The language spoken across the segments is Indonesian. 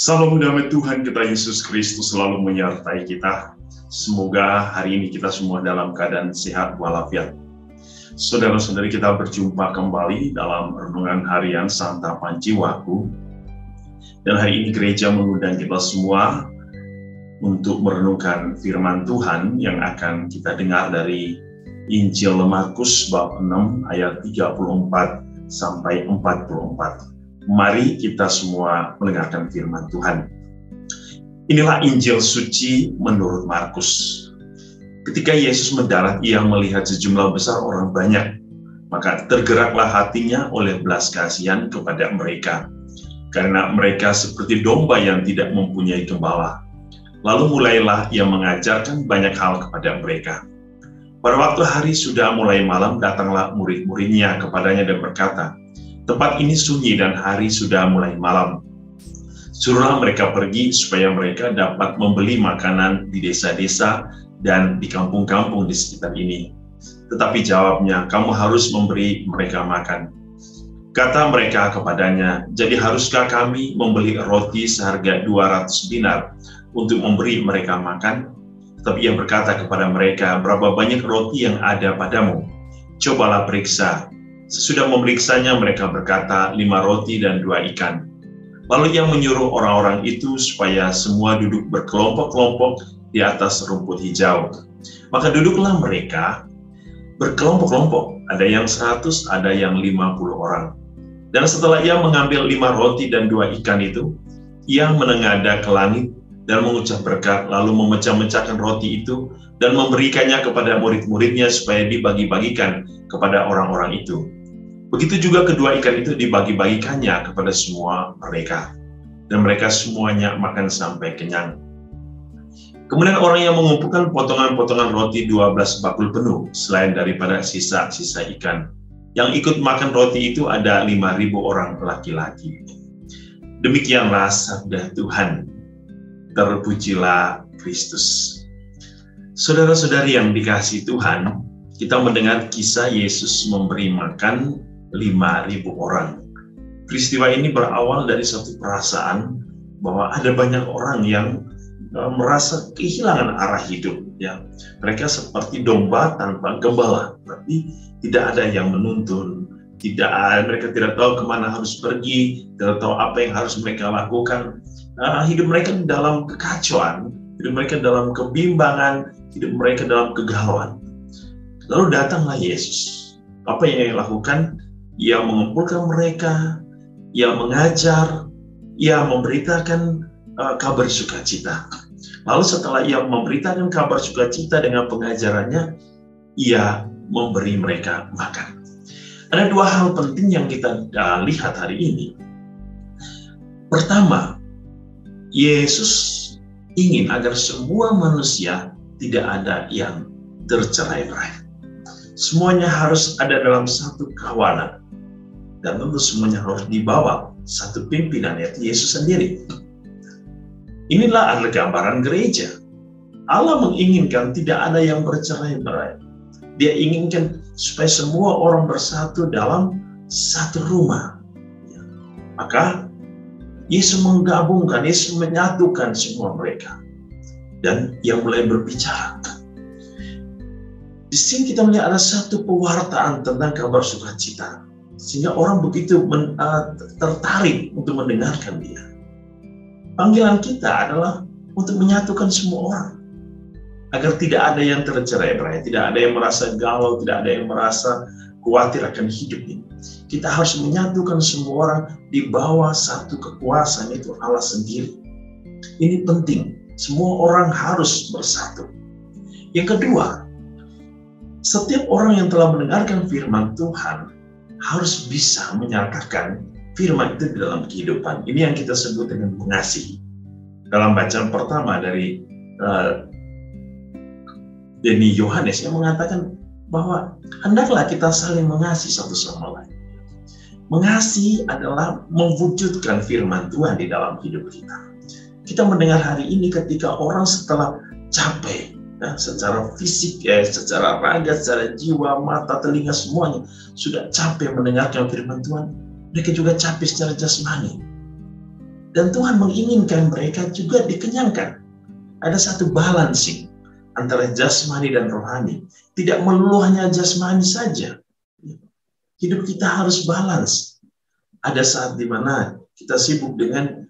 Salam damai Tuhan kita Yesus Kristus selalu menyertai kita. Semoga hari ini kita semua dalam keadaan sehat walafiat. Saudara-saudari, kita berjumpa kembali dalam renungan harian Santapan Jiwaku. Dan hari ini gereja mengundang kita semua untuk merenungkan firman Tuhan yang akan kita dengar dari Injil Markus bab 6 ayat 34 sampai 44. Mari kita semua mendengarkan firman Tuhan. Inilah Injil suci menurut Markus. Ketika Yesus mendarat, ia melihat sejumlah besar orang banyak, maka tergeraklah hatinya oleh belas kasihan kepada mereka, karena mereka seperti domba yang tidak mempunyai gembala. Lalu mulailah ia mengajarkan banyak hal kepada mereka. Pada waktu hari sudah mulai malam, datanglah murid-muridnya kepadanya dan berkata, "Tempat ini sunyi dan hari sudah mulai malam. Suruhlah mereka pergi supaya mereka dapat membeli makanan di desa-desa dan di kampung-kampung di sekitar ini." Tetapi jawabnya, "Kamu harus memberi mereka makan." Kata mereka kepadanya, "Jadi haruskah kami membeli roti seharga 200 dinar untuk memberi mereka makan?" Tetapi ia berkata kepada mereka, "Berapa banyak roti yang ada padamu? Cobalah periksa." Sesudah memeriksanya, mereka berkata, 5 roti dan 2 ikan. Lalu ia menyuruh orang-orang itu supaya semua duduk berkelompok-kelompok di atas rumput hijau. Maka duduklah mereka berkelompok-kelompok, ada yang 100, ada yang 50 orang. Dan setelah ia mengambil 5 roti dan 2 ikan itu, ia menengadah ke langit dan mengucap berkat, lalu memecah-mecahkan roti itu dan memberikannya kepada murid-muridnya supaya dibagi-bagikan kepada orang-orang itu. Begitu juga kedua ikan itu dibagi-bagikannya kepada semua mereka. Dan mereka semuanya makan sampai kenyang. Kemudian orang yang mengumpulkan potongan-potongan roti 12 bakul penuh, selain daripada sisa-sisa ikan. Yang ikut makan roti itu ada 5.000 orang laki-laki. Demikianlah sabda Tuhan. Terpujilah Kristus. Saudara-saudari yang dikasihi Tuhan, kita mendengar kisah Yesus memberi makan 5.000 orang. Peristiwa ini berawal dari satu perasaan bahwa ada banyak orang yang merasa kehilangan arah hidup. Ya, mereka seperti domba tanpa gembala, tapi tidak ada yang menuntun. Mereka tidak tahu kemana harus pergi, tidak tahu apa yang harus mereka lakukan. Hidup mereka dalam kekacauan, hidup mereka dalam kebimbangan, hidup mereka dalam kegalauan. Lalu datanglah Yesus. Apa yang ia lakukan? Ia mengumpulkan mereka, ia mengajar, ia memberitakan kabar sukacita. Lalu setelah ia memberitakan kabar sukacita dengan pengajarannya, ia memberi mereka makan. Ada 2 hal penting yang kita lihat hari ini. Pertama, Yesus ingin agar semua manusia tidak ada yang tercerai-berai. Semuanya harus ada dalam satu kawanan. Dan tentu semuanya harus dibawa satu pimpinan, yaitu Yesus sendiri. Inilah adalah gambaran gereja. Allah menginginkan tidak ada yang bercerai-berai. Dia inginkan supaya semua orang bersatu dalam satu rumah. Maka Yesus menggabungkan, Yesus menyatukan semua mereka. Dan yang mulai berbicara. Di sini kita melihat ada satu pewartaan tentang kabar sukacita. Sehingga orang begitu tertarik untuk mendengarkan dia. Panggilan kita adalah untuk menyatukan semua orang. Agar tidak ada yang tercerai-berai, tidak ada yang merasa galau, tidak ada yang merasa khawatir akan hidup ini. Kita harus menyatukan semua orang di bawah satu kekuasaan, itu Allah sendiri. Ini penting, semua orang harus bersatu. Yang kedua, setiap orang yang telah mendengarkan firman Tuhan harus bisa menyatakan firman itu di dalam kehidupan. Ini yang kita sebut dengan mengasihi. Dalam bacaan pertama dari Denny Yohanes yang mengatakan bahwa hendaklah kita saling mengasihi satu sama lain. Mengasihi adalah mewujudkan firman Tuhan di dalam hidup kita. Kita mendengar hari ini ketika orang setelah capek, secara fisik, secara raga, secara jiwa, mata, telinga, semuanya sudah capek mendengarkan firman Tuhan. Mereka juga capek secara jasmani. Dan Tuhan menginginkan mereka juga dikenyangkan. Ada satu balancing antara jasmani dan rohani. Tidak melulu hanya jasmani saja. Hidup kita harus balance. Ada saat di mana kita sibuk dengan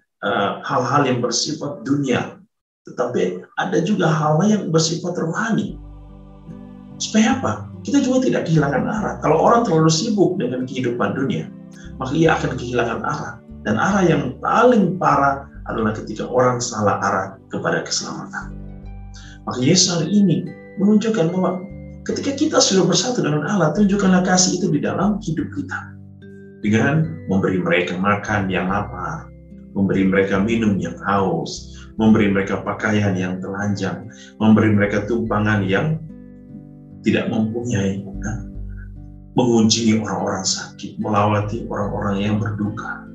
hal-hal yang bersifat dunia. Tetapi ada juga hal yang bersifat rohani. Supaya apa? Kita juga tidak kehilangan arah. Kalau orang terlalu sibuk dengan kehidupan dunia, maka ia akan kehilangan arah. Dan arah yang paling parah adalah ketika orang salah arah kepada keselamatan. Maka Yesus hari ini menunjukkan bahwa ketika kita sudah bersatu dengan Allah, tunjukkanlah kasih itu di dalam hidup kita. Dengan memberi mereka makan yang lapar, memberi mereka minum yang haus, memberi mereka pakaian yang telanjang, memberi mereka tumpangan yang tidak mempunyai, mengunjungi orang-orang sakit, melawati orang-orang yang berduka.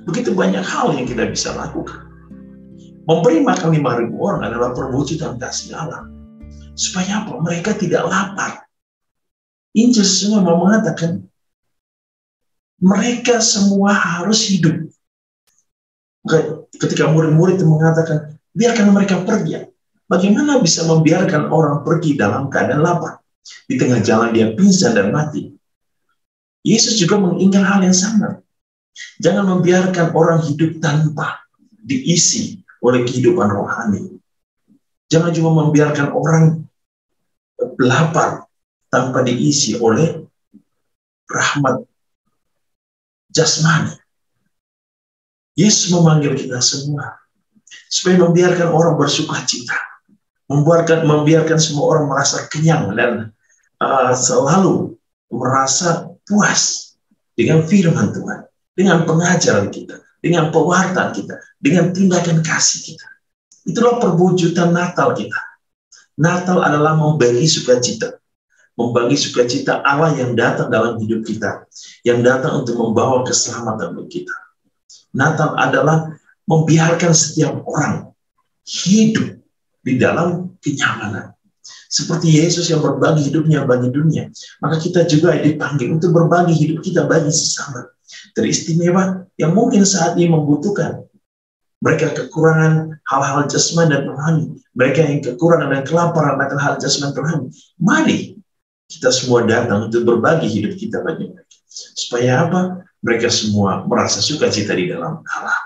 Begitu banyak hal yang kita bisa lakukan. Memberi makan 5.000 orang adalah perwujudan kasih Allah. Supaya apa? Mereka tidak lapar. Injil semua mau mengatakan, mereka semua harus hidup. Ketika murid-murid itu mengatakan, biarkan mereka pergi. Bagaimana bisa membiarkan orang pergi dalam keadaan lapar? Di tengah jalan dia pingsan dan mati. Yesus juga menginginkan hal yang sama. Jangan membiarkan orang hidup tanpa diisi oleh kehidupan rohani. Jangan cuma membiarkan orang lapar tanpa diisi oleh rahmat jasmani. Yesus memanggil kita semua supaya membiarkan orang bersukacita, membiarkan semua orang merasa kenyang dan selalu merasa puas dengan firman Tuhan, dengan pengajaran kita, dengan pewartaan kita, dengan tindakan kasih kita. Itulah perwujudan Natal kita. Natal adalah membagi sukacita. Membagi sukacita Allah yang datang dalam hidup kita. Yang datang untuk membawa keselamatan bagi kita. Natal adalah membiarkan setiap orang hidup di dalam kenyamanan. Seperti Yesus yang berbagi hidupnya bagi dunia. Maka kita juga dipanggil untuk berbagi hidup kita bagi sesama. Teristimewa yang mungkin saat ini membutuhkan. Mereka kekurangan hal-hal jasmani dan rohani. Mereka yang kekurangan dan kelaparan akan hal jasmani dan rohani. Mari kita semua datang untuk berbagi hidup kita bagi mereka. Supaya apa? Mereka semua merasa sukacita di dalam Allah.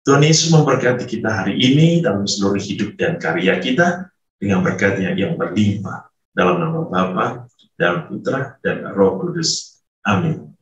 Tuhan Yesus memberkati kita hari ini dalam seluruh hidup dan karya kita dengan berkat-Nya yang berlimpah dalam nama Bapa dan Putra dan Roh Kudus. Amin.